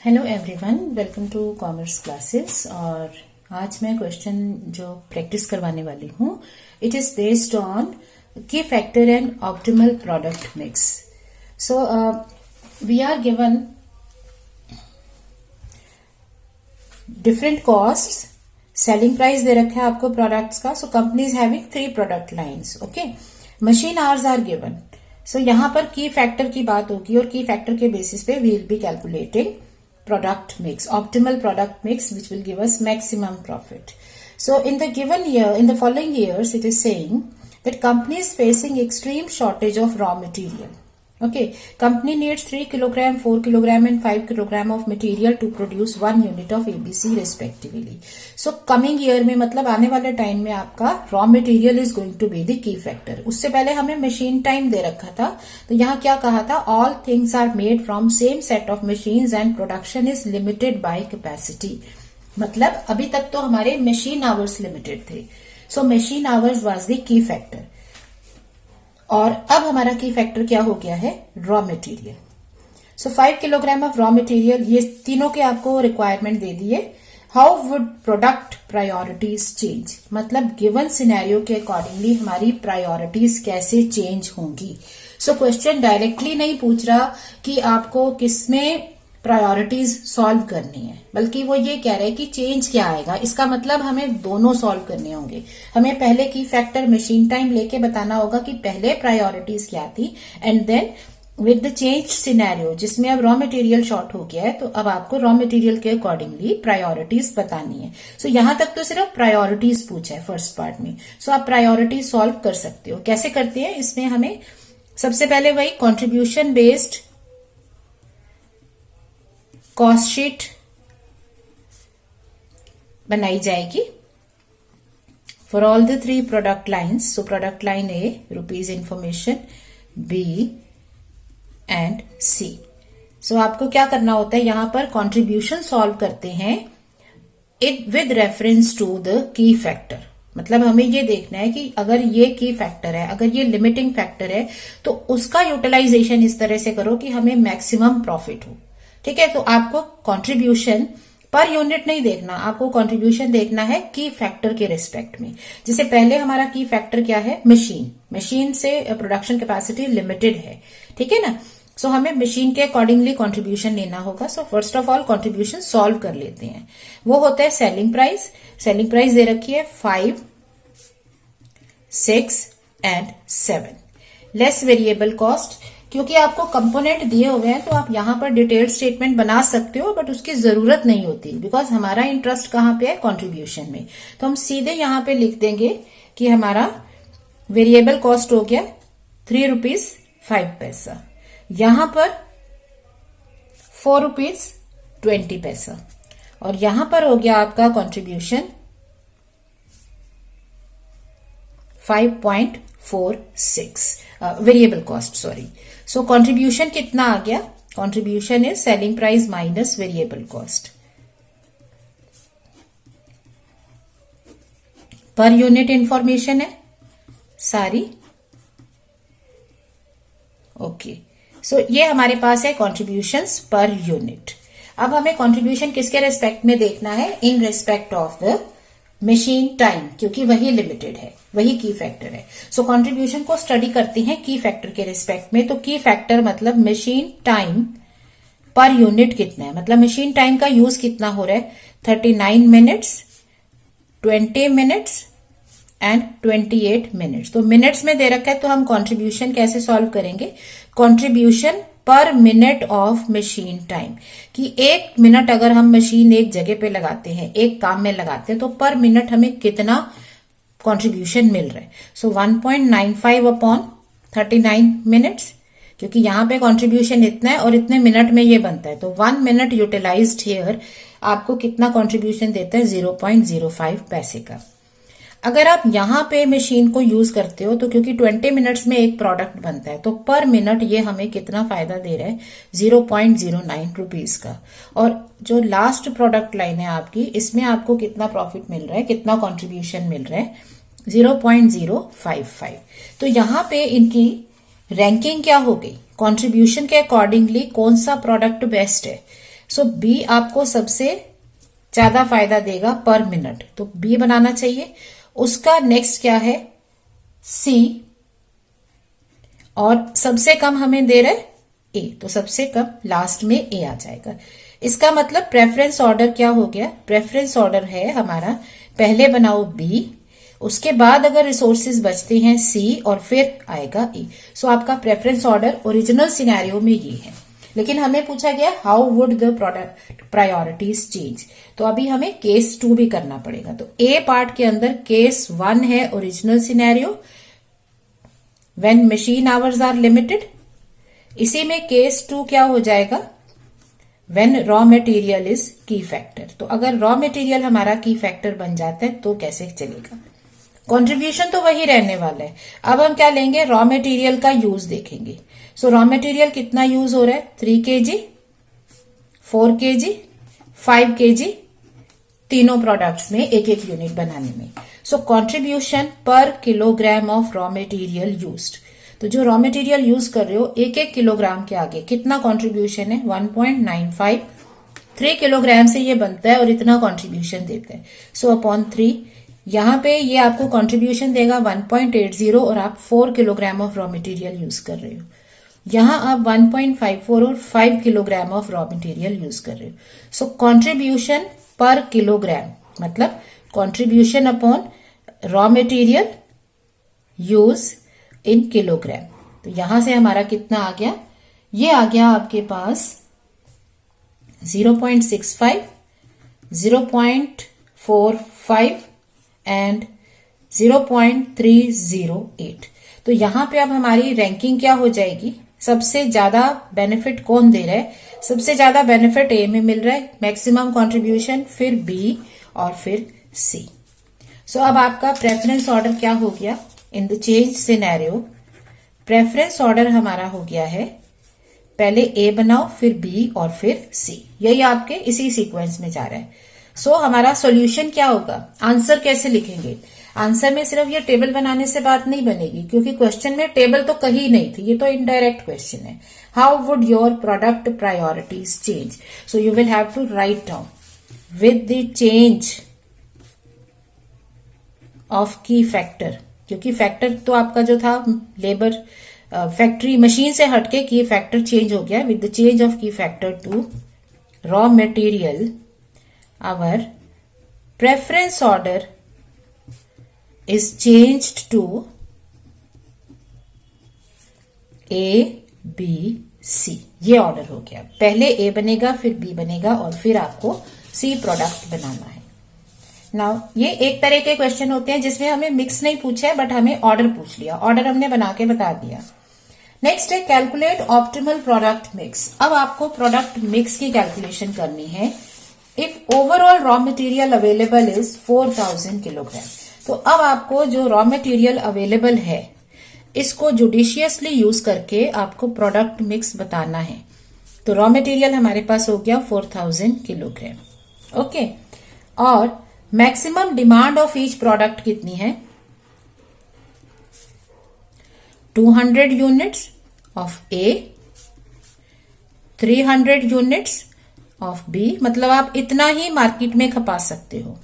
Hello everyone, welcome to commerce classes. और आज मैं क्वेश्चन जो प्रैक्टिस करवाने वाली हूँ, it is based on key factor and optimal product mix. So we are given different cost, selling price दे रखा है आपको प्रोडक्ट्स का। So company is having 3 product lines. Okay, machine hours are given. So यहां पर की factor की बात होगी और की फैक्टर के बेसिस पे we will be calculating product mix, optimal product mix, which will give us maximum profit. So in the given year, in the following years, it is saying that company is facing extreme shortage of raw material. Okay, company needs 3 kilogram, 4 kilogram and 5 kilogram of material to produce 1 unit of ABC respectively. So coming year में मतलब आने वाले time में आपका raw material is going to be the key factor. उससे पहले हमें machine time दे रखा था, तो यहाँ क्या कहा था, all things are made from same set of machines and production is limited by capacity. मतलब अभी तक तो हमारे machine hours limited थे. So machine hours was the key factor. और अब हमारा की फैक्टर क्या हो गया है, raw material. So 5 kilogram of raw material, ये तीनों के आपको रिक्वायरमेंट दे दिए। How would product priorities change, मतलब गिवन सिनेरियो के अकॉर्डिंगली हमारी प्रायोरिटीज कैसे चेंज होंगी। सो क्वेश्चन डायरेक्टली नहीं पूछ रहा कि आपको किसमें प्रायोरिटीज सॉल्व करनी है, बल्कि वो ये कह रहे हैं कि चेंज क्या आएगा। इसका मतलब हमें दोनों सॉल्व करने होंगे। हमें पहले की फैक्टर मशीन टाइम लेके बताना होगा कि पहले प्रायोरिटीज क्या थी, and then with the change scenario जिसमें अब रॉ मटेरियल शॉर्ट हो गया है, तो अब आपको रॉ मटेरियल के अकॉर्डिंगली प्रायोरिटीज बतानी है। सो यहां तक तो सिर्फ प्रायोरिटीज पूछा है फर्स्ट पार्ट में। सो आप प्रायोरिटीज सॉल्व कर सकते हो। कैसे करते हैं, इसमें हमें सबसे पहले वही कॉन्ट्रीब्यूशन बेस्ड कॉस्ट शीट बनाई जाएगी for all the 3 product lines. So product line A, rupees information, B and C. So आपको क्या करना होता है, यहां पर कंट्रीब्यूशन सॉल्व करते हैं it with reference to the key factor. मतलब हमें ये देखना है कि अगर ये की फैक्टर है, अगर ये लिमिटिंग फैक्टर है, तो उसका यूटिलाइजेशन इस तरह से करो कि हमें मैक्सिमम प्रॉफिट हो। ठीक है, तो आपको कंट्रीब्यूशन पर यूनिट नहीं देखना, आपको कंट्रीब्यूशन देखना है की फैक्टर के रिस्पेक्ट में। जैसे पहले हमारा की फैक्टर क्या है, मशीन से प्रोडक्शन कैपेसिटी लिमिटेड है। ठीक है ना। सो हमें मशीन के अकॉर्डिंगली कंट्रीब्यूशन लेना होगा। So first of all contribution solve कर लेते हैं। वो होता है सेलिंग प्राइस। सेलिंग प्राइस दे रखी है 5, 6 एंड 7 लेस वेरिएबल कॉस्ट। क्योंकि आपको कंपोनेंट दिए हुए हैं, तो आप यहां पर डिटेल्ड स्टेटमेंट बना सकते हो, बट उसकी जरूरत नहीं होती, बिकॉज हमारा इंटरेस्ट कहां पे है, कंट्रीब्यूशन में। तो हम सीधे यहां पे लिख देंगे कि हमारा वेरिएबल कॉस्ट हो गया 3 रुपीज 5 पैसा, यहां पर 4 रुपीज 20 पैसा, और यहां पर हो गया आपका कंट्रीब्यूशन 5.46 वेरिएबल कॉस्ट, सॉरी। सो कंट्रीब्यूशन कितना आ गया, contribution is selling price minus variable cost. Per unit information है सारी। ओके, सो ये हमारे पास है कंट्रीब्यूशंस पर यूनिट। अब हमें कंट्रीब्यूशन किसके रेस्पेक्ट में देखना है, in respect of the machine time, क्योंकि वही लिमिटेड है, वही की फैक्टर है। सो कंट्रीब्यूशन को स्टडी करते हैं की फैक्टर के रिस्पेक्ट में। तो की फैक्टर मतलब मशीन टाइम पर यूनिट कितना है, मतलब मशीन टाइम का यूज कितना हो रहा है, 39 मिनट्स, 20 मिनट्स एंड 28 मिनट्स। तो मिनट्स में दे रखा है, तो हम कंट्रीब्यूशन कैसे सॉल्व करेंगे, कंट्रीब्यूशन पर मिनट ऑफ मशीन टाइम, कि 1 मिनट अगर हम मशीन एक जगह पे लगाते हैं, एक काम में लगाते हैं, तो पर मिनट हमें कितना कंट्रीब्यूशन मिल रहा है। सो 1.95 अपॉन 39 मिनट्स, क्योंकि यहां पे कंट्रीब्यूशन इतना है और इतने मिनट में ये बनता है, तो 1 मिनट यूटिलाइज्ड हियर आपको कितना कंट्रीब्यूशन देता है, 0.05 पैसे का। अगर आप यहां पे मशीन को यूज करते हो, तो क्योंकि 20 मिनट्स में एक प्रोडक्ट बनता है, तो पर मिनट ये हमें कितना फायदा दे रहा है, 0.09 रुपीज का। और जो लास्ट प्रोडक्ट लाइन है आपकी, इसमें आपको कितना प्रॉफिट मिल रहा है, कितना कंट्रीब्यूशन मिल रहा है, 0.055। तो यहां पे इनकी रैंकिंग क्या हो गई, कंट्रीब्यूशन के अकॉर्डिंगली कौन सा प्रोडक्ट बेस्ट है। सो बी आपको सबसे ज्यादा फायदा देगा पर मिनट, तो बी बनाना चाहिए। उसका नेक्स्ट क्या है, सी, और सबसे कम हमें दे रहे ए, तो सबसे कम लास्ट में ए आ जाएगा। इसका मतलब प्रेफरेंस ऑर्डर क्या हो गया, प्रेफरेंस ऑर्डर है हमारा पहले बनाओ बी, उसके बाद अगर रिसोर्सेज बचते हैं सी, और फिर आएगा ए। सो आपका प्रेफरेंस ऑर्डर ओरिजिनल सिनेरियो में ये है। लेकिन हमें पूछा गया how would the product priorities change, तो अभी हमें केस 2 भी करना पड़ेगा। तो ए पार्ट के अंदर केस 1 है original scenario, when machine hours are limited. इसी में केस 2 क्या हो जाएगा, when raw material is key factor. तो अगर रॉ मटेरियल हमारा की फैक्टर बन जाता है तो कैसे चलेगा, कंट्रीब्यूशन तो वही रहने वाला है। अब हम क्या लेंगे, रॉ मटेरियल का यूज देखेंगे। सो रॉ मटेरियल कितना यूज हो रहा है, 3 kg, 4 kg, 5 kg, तीनों प्रोडक्ट्स में एक एक यूनिट बनाने में। So contribution per kilogram of raw material used, तो जो रॉ मटेरियल यूज कर रहे हो एक एक किलोग्राम के आगे कितना कंट्रीब्यूशन है, 1.95, 3 किलोग्राम से ये बनता है और इतना कंट्रीब्यूशन देता है। सो अपॉन 3, यहाँ पे ये आपको कंट्रीब्यूशन देगा 1.80 और आप 4 kilogram of raw material use कर रहे हो। यहाँ आप 1.54 और 5 kilogram of raw material use कर रहे हो। सो कंट्रीब्यूशन पर किलोग्राम मतलब contribution upon raw material use in kilogram. तो यहां से हमारा कितना आ गया, ये आ गया आपके पास 0.65, 0.45 एंड 0.308। तो यहां पे अब हमारी रैंकिंग क्या हो जाएगी, सबसे ज्यादा बेनिफिट कौन दे रहा है, सबसे ज्यादा बेनिफिट ए में मिल रहा है, मैक्सिमम कंट्रीब्यूशन, फिर बी और फिर सी। सो अब आपका प्रेफरेंस ऑर्डर क्या हो गया, in the change scenario preference order हमारा हो गया है पहले ए बनाओ फिर बी और फिर सी, यही आपके इसी सीक्वेंस में जा रहा है। सो हमारा सॉल्यूशन क्या होगा, आंसर कैसे लिखेंगे, आंसर में सिर्फ ये टेबल बनाने से बात नहीं बनेगी क्योंकि क्वेश्चन में टेबल तो कहीं नहीं थी, ये तो इनडायरेक्ट क्वेश्चन है। How would your product priorities change, so you will have to write down with the change of key factor, क्योंकि फैक्टर तो आपका जो था लेबर फैक्ट्री मशीन से हटके की फैक्टर चेंज हो गया, with the change of key factor to raw material our preference order is changed to A, B, C। ये ऑर्डर हो गया, पहले A बनेगा फिर B बनेगा और फिर आपको C प्रोडक्ट बनाना है। नाउ ये एक तरह के क्वेश्चन होते हैं जिसमें हमें मिक्स नहीं पूछा है बट हमें ऑर्डर पूछ लिया, ऑर्डर हमने बना के बता दिया। नेक्स्ट है कैलकुलेट ऑप्टिमल प्रोडक्ट मिक्स। अब आपको प्रोडक्ट मिक्स की कैलकुलेशन करनी है। If overall raw material available is 4000 kilogram, तो अब आपको जो रॉ मटेरियल अवेलेबल है इसको जुडिशियसली यूज करके आपको प्रोडक्ट मिक्स बताना है। तो रॉ मटेरियल हमारे पास हो गया 4000 किलोग्राम, ओके। और maximum demand of each product कितनी है, 200 units of A, 300 units of B, मतलब आप इतना ही मार्केट में खपा सकते हो,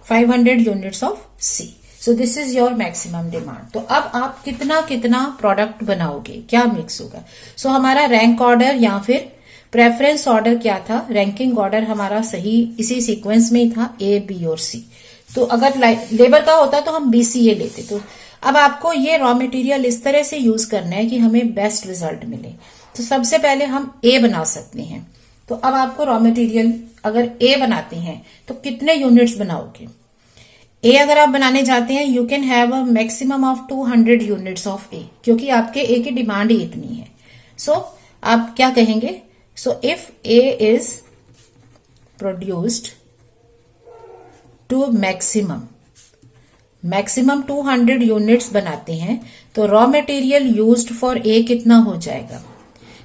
500 units of C. So this is your maximum demand. तो अब आप कितना कितना प्रोडक्ट बनाओगे, क्या मिक्स होगा। सो हमारा रैंक ऑर्डर या फिर प्रेफरेंस ऑर्डर क्या था, रैंकिंग ऑर्डर हमारा सही इसी सीक्वेंस में ही था, ए, बी और सी। तो अगर लेबर का होता तो हम BCA लेते। तो अब आपको ये रॉ मटेरियल इस तरह से यूज करना है कि हमें बेस्ट रिजल्ट मिले। तो सबसे पहले हम ए बना सकते हैं। तो अब आपको रॉ मटेरियल अगर ए बनाते हैं तो कितने यूनिट्स बनाओगे, ए अगर आप बनाने जाते हैं you can have a maximum of 200 units of A, क्योंकि आपके ए की डिमांड ही इतनी है। सो आप क्या कहेंगे, so if A is produced to maximum 200 units बनाते हैं तो raw material used for A कितना हो जाएगा,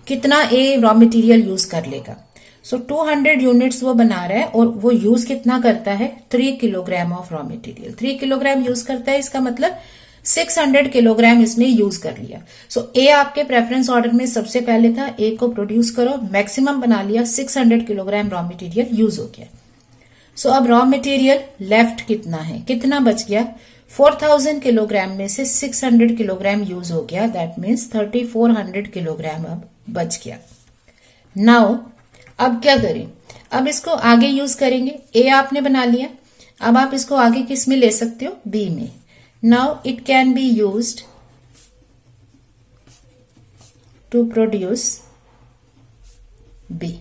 कितना ए रॉ मटेरियल यूज कर लेगा। सो 200 यूनिट्स वो बना रहा है और वो यूज कितना करता है, 3 kilogram of raw material, 3 kilogram use करता है। इसका मतलब 600 किलोग्राम इसने यूज कर लिया। सो ए आपके प्रेफरेंस ऑर्डर में सबसे पहले था, ए को प्रोड्यूस करो, मैक्सिमम बना लिया, 600 किलोग्राम रॉ मटेरियल यूज हो गया। सो अब रॉ मटेरियल लेफ्ट कितना है, कितना बच गया, 4000 किलोग्राम में से 600 किलोग्राम यूज हो गया, दैट मीन्स 3400 किलोग्राम अब बच गया। नाउ अब क्या करें, अब इसको आगे यूज करेंगे। ए आपने बना लिया, अब आप इसको आगे किस में ले सकते हो, बी में। Now it can be used to produce B.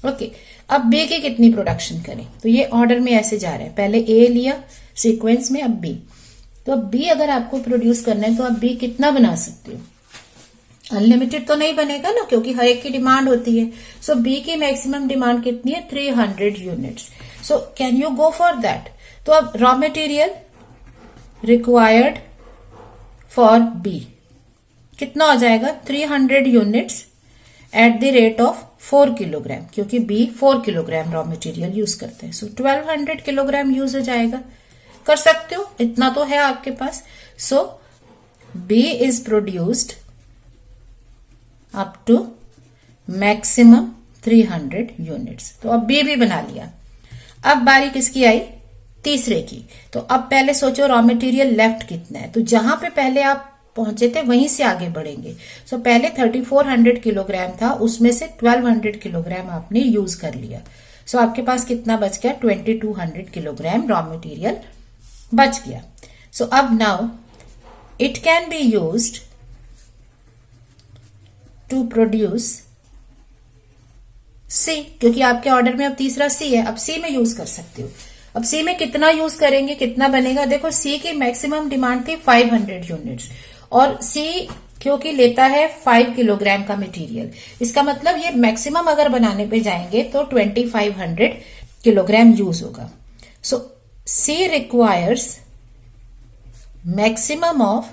Okay, अब बी की कितनी प्रोडक्शन करें, तो ये ऑर्डर में ऐसे जा रहा है, पहले ए लिया सीक्वेंस में, अब बी। तो अब बी अगर आपको प्रोड्यूस करना है तो आप बी कितना बना सकते हो, अनलिमिटेड तो नहीं बनेगा ना, क्योंकि हर एक की डिमांड होती है। सो बी की मैक्सिमम डिमांड कितनी है, 300 units. So can you go for that. तो अब raw material required for B कितना हो जाएगा, 300 units at the rate of 4 kilogram, क्योंकि B 4 kilogram raw material use करते हैं। सो 1200 किलोग्राम यूज हो जाएगा, कर सकते हो, इतना तो है आपके पास। So B is produced up to maximum 300 units. तो अब बी भी बना लिया। अब बारी किसकी आई, तीसरे की। तो अब पहले सोचो रॉ मटेरियल लेफ्ट कितना है, तो जहां पे पहले आप पहुंचे थे वहीं से आगे बढ़ेंगे। सो पहले 3400 किलोग्राम था, उसमें से 1200 किलोग्राम आपने यूज कर लिया। सो आपके पास कितना बच गया, 2200 किलोग्राम रॉ मटेरियल बच गया। सो अब now it can be used to produce C, क्योंकि आपके ऑर्डर में अब तीसरा सी है, अब सी में यूज कर सकते हो। अब सी में कितना यूज करेंगे, कितना बनेगा, देखो सी की मैक्सिमम डिमांड थी 500 यूनिट्स, और सी क्योंकि लेता है 5 किलोग्राम का मटेरियल, इसका मतलब ये मैक्सिमम अगर बनाने पे जाएंगे तो 2500 किलोग्राम यूज होगा। सो सी रिक्वायर्स मैक्सिमम ऑफ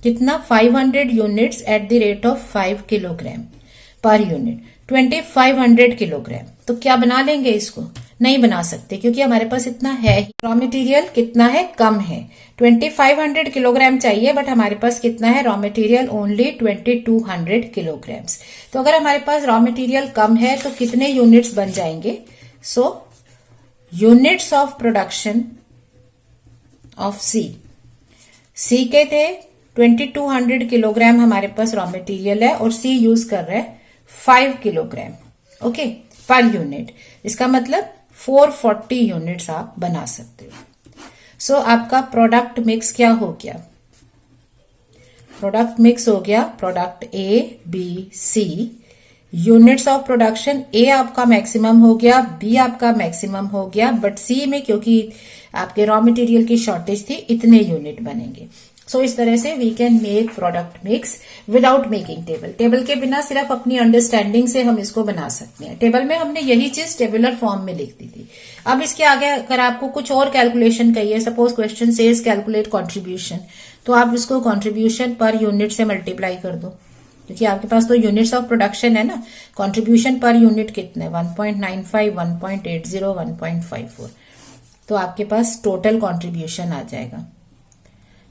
कितना, 500 units at the rate of 5 kilogram per unit, 2500 kilogram. तो क्या बना लेंगे इसको, नहीं बना सकते, क्योंकि हमारे पास इतना है। रॉ मटेरियल कितना है, कम है, 2500 किलोग्राम चाहिए, बट हमारे पास कितना है रॉ मटेरियल, ओनली 2200 किलोग्राम्स। तो अगर हमारे पास रॉ मटेरियल कम है तो कितने यूनिट्स बन जाएंगे, so units of production of C के थे 2200 किलोग्राम हमारे पास रॉ मटेरियल है, और सी यूज कर रहा है 5 किलोग्राम, ओके, पर यूनिट। इसका मतलब 440 यूनिट्स आप बना सकते हो। सो आपका प्रोडक्ट मिक्स क्या हो गया, प्रोडक्ट मिक्स हो गया, product A B C, units of production A आपका मैक्सिमम हो गया, बी आपका मैक्सिमम हो गया, बट सी में क्योंकि आपके रॉ मटेरियल की शॉर्टेज थी, इतने यूनिट बनेंगे। सो इस तरह से we can make product mix without making table. Table के बिना सिर्फ अपनी अंडरस्टैंडिंग से हम इसको बना सकते हैं। टेबल में हमने यही चीज टेबुलर फॉर्म में लिख दी थी। अब इसके आगे अगर आपको कुछ और कैलकुलेशन कहिए, suppose question says calculate contribution, तो आप इसको कॉन्ट्रीब्यूशन पर यूनिट से मल्टीप्लाई कर दो, क्योंकि आपके पास तो यूनिट्स ऑफ प्रोडक्शन है ना। कॉन्ट्रीब्यूशन पर यूनिट कितने, 1.95, 1.80, 1.54, तो आपके पास टोटल कॉन्ट्रीब्यूशन आ जाएगा।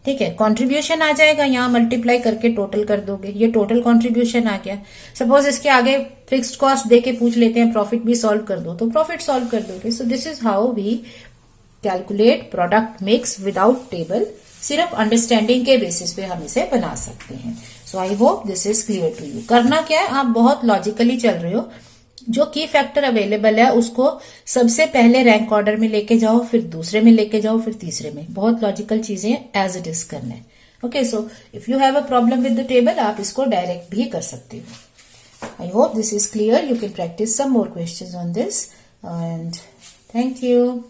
ठीक है, कंट्रीब्यूशन आ जाएगा, यहां मल्टीप्लाई करके टोटल कर दोगे, ये टोटल कंट्रीब्यूशन आ गया। सपोज इसके आगे फिक्स्ड कॉस्ट देके पूछ लेते हैं प्रॉफिट भी सॉल्व कर दो, तो प्रॉफिट सॉल्व कर दोगे। So this is how we calculate product mix without table, सिर्फ अंडरस्टैंडिंग के बेसिस पे हम इसे बना सकते हैं। So I hope this is clear to you. करना क्या है, आप बहुत लॉजिकली चल रहे हो, जो की फैक्टर अवेलेबल है उसको सबसे पहले रैंक ऑर्डर में लेके जाओ, फिर दूसरे में लेके जाओ, फिर तीसरे में। बहुत लॉजिकल चीजें एज इट इज करना है। Okay, so if you have a problem with the table, आप इसको डायरेक्ट भी कर सकते हो। I hope this is clear. You can practice some more questions on this and thank you.